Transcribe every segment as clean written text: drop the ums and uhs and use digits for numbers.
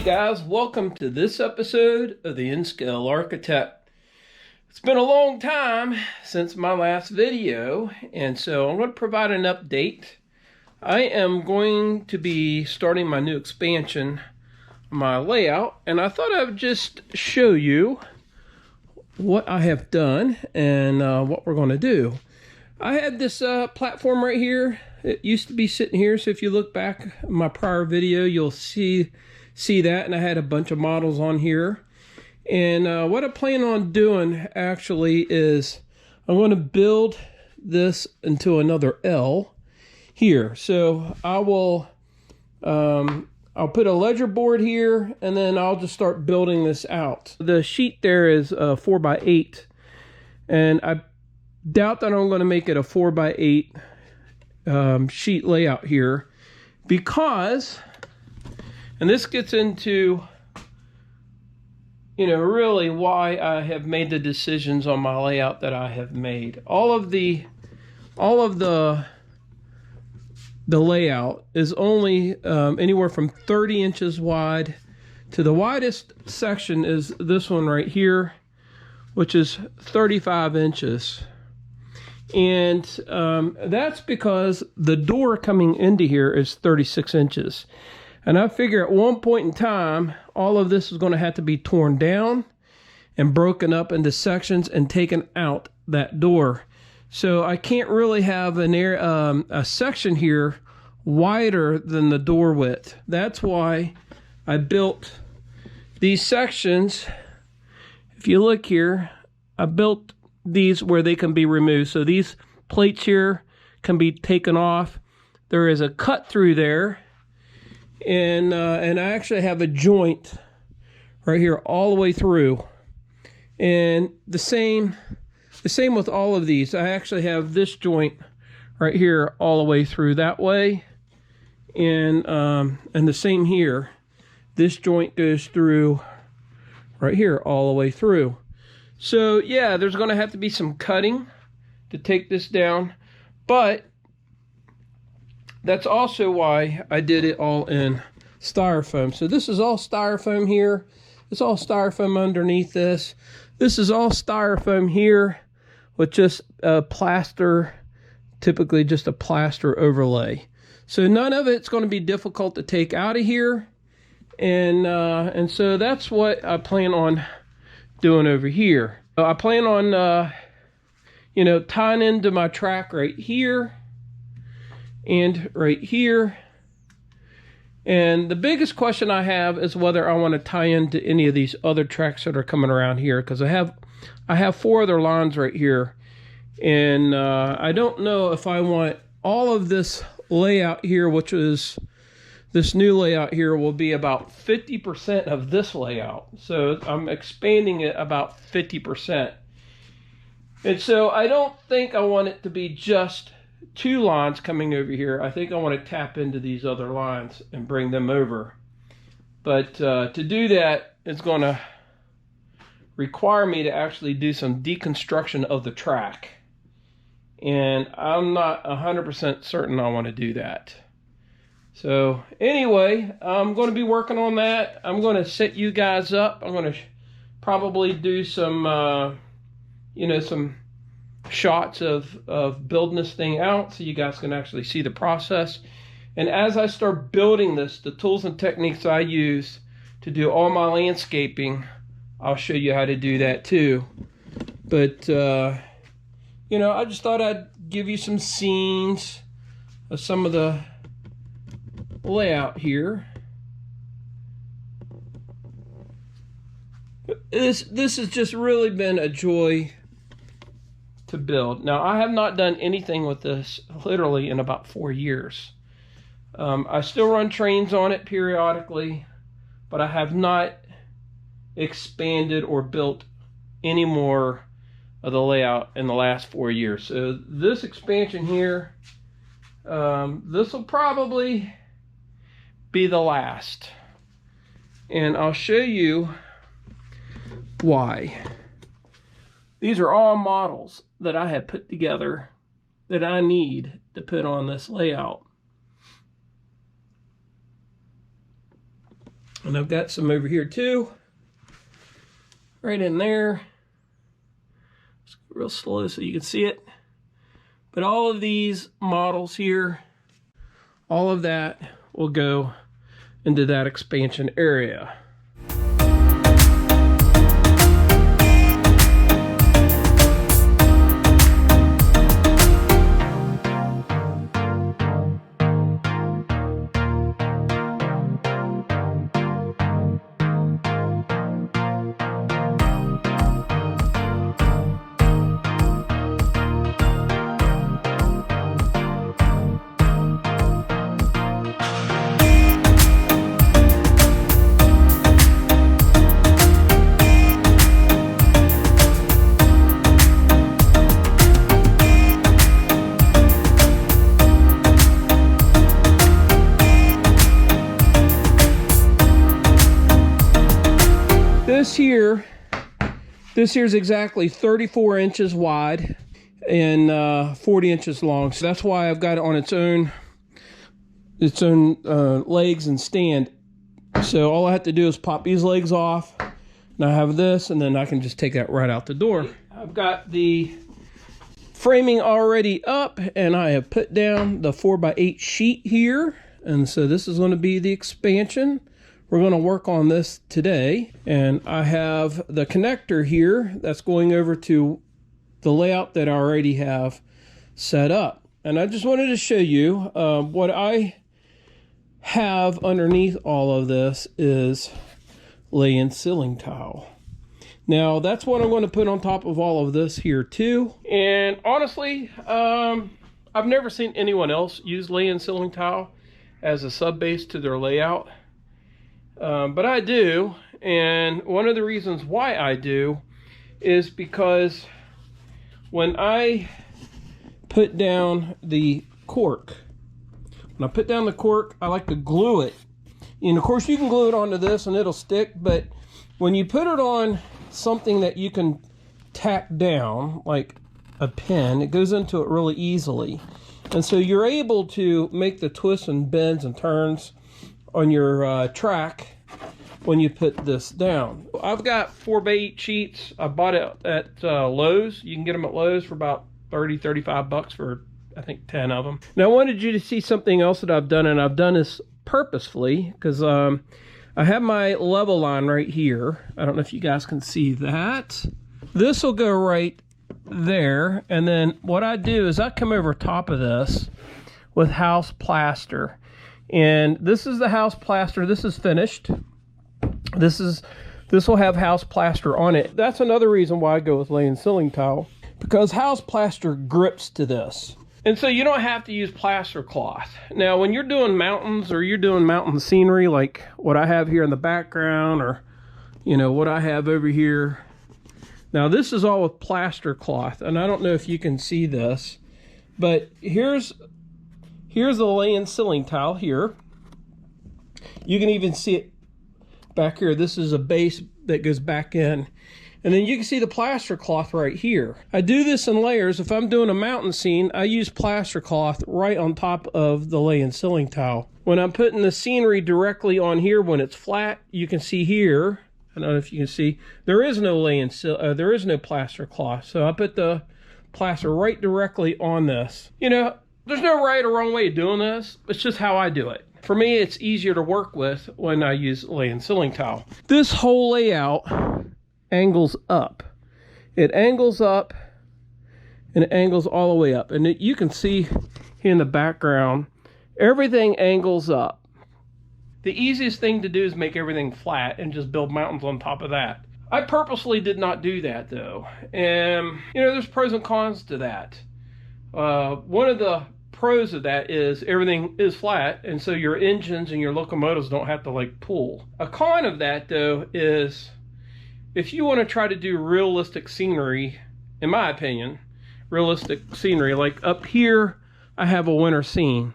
guys, welcome to this episode of the N-Scale Architect. It's been a long time since my last video, and so I'm going to provide an update. I am going to be starting my new expansion, my layout, and I thought I would just show you what I have done and what we're going to do. I had this platform right here. It used to be sitting here, so if you look back at my prior video, you'll see that, and I had a bunch of models on here. And what I plan on doing actually is I'm going to build this into another L here. So I will I'll put a ledger board here, and then I'll just start building this out. The sheet there is 4x8, and I doubt that I'm going to make it a 4x8 sheet layout here, because, and this gets into, you know, really why I have made the decisions on my layout that I have made. All of the layout is only anywhere from 30 inches wide to the widest section is this one right here, which is 35 inches. And that's because the door coming into here is 36 inches. And I figure at one point in time, all of this is going to have to be torn down and broken up into sections and taken out that door. So I can't really have a section here wider than the door width. That's why I built these sections. If you look here, I built these where they can be removed. So these plates here can be taken off. There is a cut through there, and I actually have a joint right here all the way through. And the same with all of these. I actually have this joint right here all the way through that way, and the same here. This joint goes through right here all the way through. So yeah, there's going to have to be some cutting to take this down, but that's also why I did it all in styrofoam. So this is all styrofoam here. It's all styrofoam underneath this. This is all styrofoam here with just a plaster, typically just a plaster overlay. So none of it's going to be difficult to take out of here. And so that's what I plan on doing over here. I plan on, you know, tying into my track right here and right here. And the biggest question I have is whether I want to tie into any of these other tracks that are coming around here, because I have 4 other lines right here, and I don't know if I want all of this layout here, which is this new layout here, will be about 50% of this layout. So I'm expanding it about 50%. And so I don't think I want it to be just 2 lines coming over here. I think I want to tap into these other lines and bring them over. But to do that, it's going to require me to actually do some deconstruction of the track. And I'm not 100% certain I want to do that. So anyway, I'm going to be working on that. I'm going to set you guys up. I'm going to probably do some, you know, some shots of building this thing out so you guys can actually see the process. And as I start building this, the tools and techniques I use to do all my landscaping, I'll show you how to do that too. But, you know, I just thought I'd give you some scenes of some of the layout here. This has just really been a joy to build. Now, I have not done anything with this literally in about 4 years. I still run trains on it periodically, but I have not expanded or built any more of the layout in the last 4 years. So this expansion here, this will probably be the last, and I'll show you why. These are all models that I have put together that I need to put on this layout. And I've got some over here too. Right in there. It's real slow so you can see it. But all of these models here, all of that will go into that expansion area. This here is exactly 34 inches wide and 40 inches long. So that's why I've got it on its own legs and stand. So all I have to do is pop these legs off, and I have this, and then I can just take that right out the door. I've got the framing already up, and I have put down the 4x8 sheet here. And so this is going to be the expansion. We're going to work on this today, and I have the connector here that's going over to the layout that I already have set up. And I just wanted to show you what I have underneath all of this is lay-in ceiling tile. Now that's what I'm going to put on top of all of this here too. And honestly, I've never seen anyone else use lay-in ceiling tile as a sub base to their layout. But I do, and one of the reasons why I do is because when I put down the cork, I like to glue it. And of course you can glue it onto this and it'll stick, but when you put it on something that you can tack down, like a pin, it goes into it really easily. And so you're able to make the twists and bends and turns on your track when you put this down. I've got 4x8 sheets. I bought it at Lowe's. You can get them at Lowe's for about 30-35 bucks for I think 10 of them. Now I wanted you to see something else that I've done, and I've done this purposefully because I have my level line right here. I don't know if you guys can see that. This will go right there, and then what I do is I come over top of this with house plaster. And this is the house plaster. This is finished. This will have house plaster on it. That's another reason why I go with lay-in ceiling tile, because house plaster grips to this. And so you don't have to use plaster cloth. Now, when you're doing mountains or you're doing mountain scenery like what I have here in the background, or you know what I have over here. Now this is all with plaster cloth, and I don't know if you can see this, but here's the lay-in ceiling tile here. You can even see it back here. This is a base that goes back in. And then you can see the plaster cloth right here. I do this in layers. If I'm doing a mountain scene, I use plaster cloth right on top of the lay-in ceiling tile. When I'm putting the scenery directly on here, when it's flat, you can see here, I don't know if you can see, there is no there is no plaster cloth. So I put the plaster right directly on this. You know, there's no right or wrong way of doing this. It's just how I do it. For me, it's easier to work with when I use lay-in ceiling tile. This whole layout angles up. It angles up and it angles all the way up. And you can see here in the background, everything angles up. The easiest thing to do is make everything flat and just build mountains on top of that. I purposely did not do that though. And you know, there's pros and cons to that. One of the pros of that is everything is flat, and so your engines and your locomotives don't have to like pull. A con of that though is if you want to try to do realistic scenery, in my opinion, realistic scenery, like up here, I have a winter scene.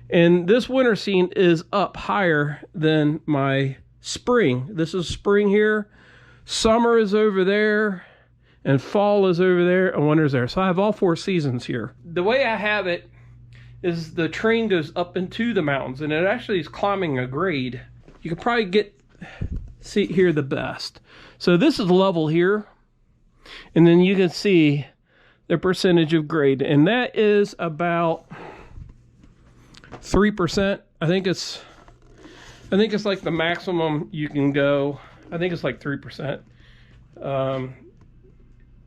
And this winter scene is up higher than my spring. This is spring here. Summer is over there. And fall is over there. And winter's there. So I have all 4 seasons here. The way I have it is the train goes up into the mountains. And it actually is climbing a grade. you can probably see here the best. So this is level here, and then you can see the percentage of grade, and that is about 3%. I think it's like the maximum you can go. I think it's like 3%.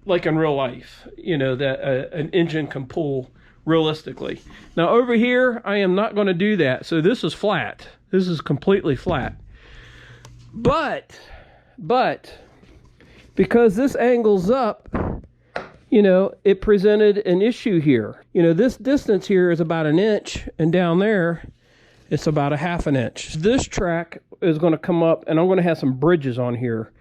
Like in real life, you know, that an engine can pull realistically. Now over here, I am not going to do that. So this is flat. This is completely flat. But because this angles up, you know, it presented an issue here. You know, this distance here is about 1 inch, and down there, it's about 1/2 inch. This track is going to come up, and I'm going to have some bridges on here.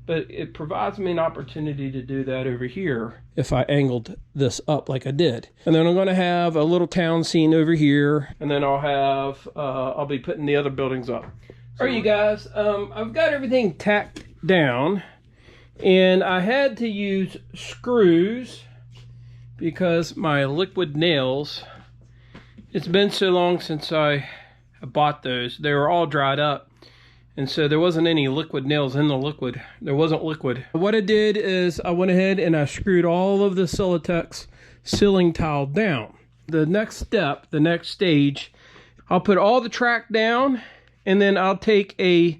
But it provides me an opportunity to do that over here if I angled this up like I did. And then I'm going to have a little town scene over here, and then I'll be putting the other buildings up. All right, you guys, I've got everything tacked down, and I had to use screws because my liquid nails, it's been so long since I bought those. They were all dried up, and so there wasn't any liquid nails in the liquid. There wasn't liquid. What I did is I went ahead and I screwed all of the Celotex sealing tile down. The next step, the next stage, I'll put all the track down, and then I'll take a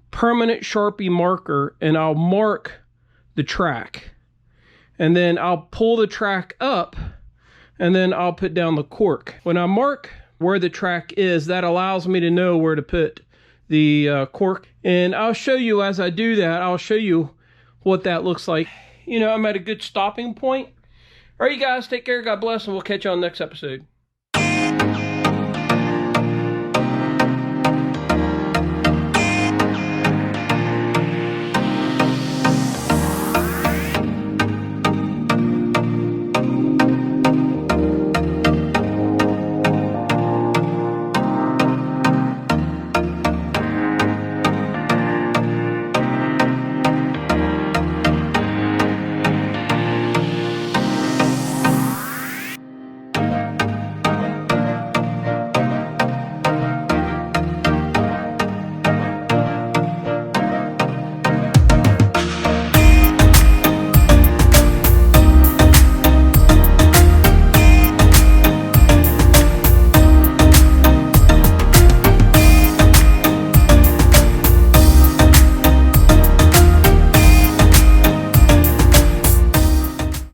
permanent Sharpie marker and I'll mark the track. And then I'll pull the track up, and then I'll put down the cork. When I mark where the track is, that allows me to know where to put the cork. And I'll show you as I do that, I'll show you what that looks like. You know, I'm at a good stopping point. All right, you guys, take care. God bless, and we'll catch you on the next episode.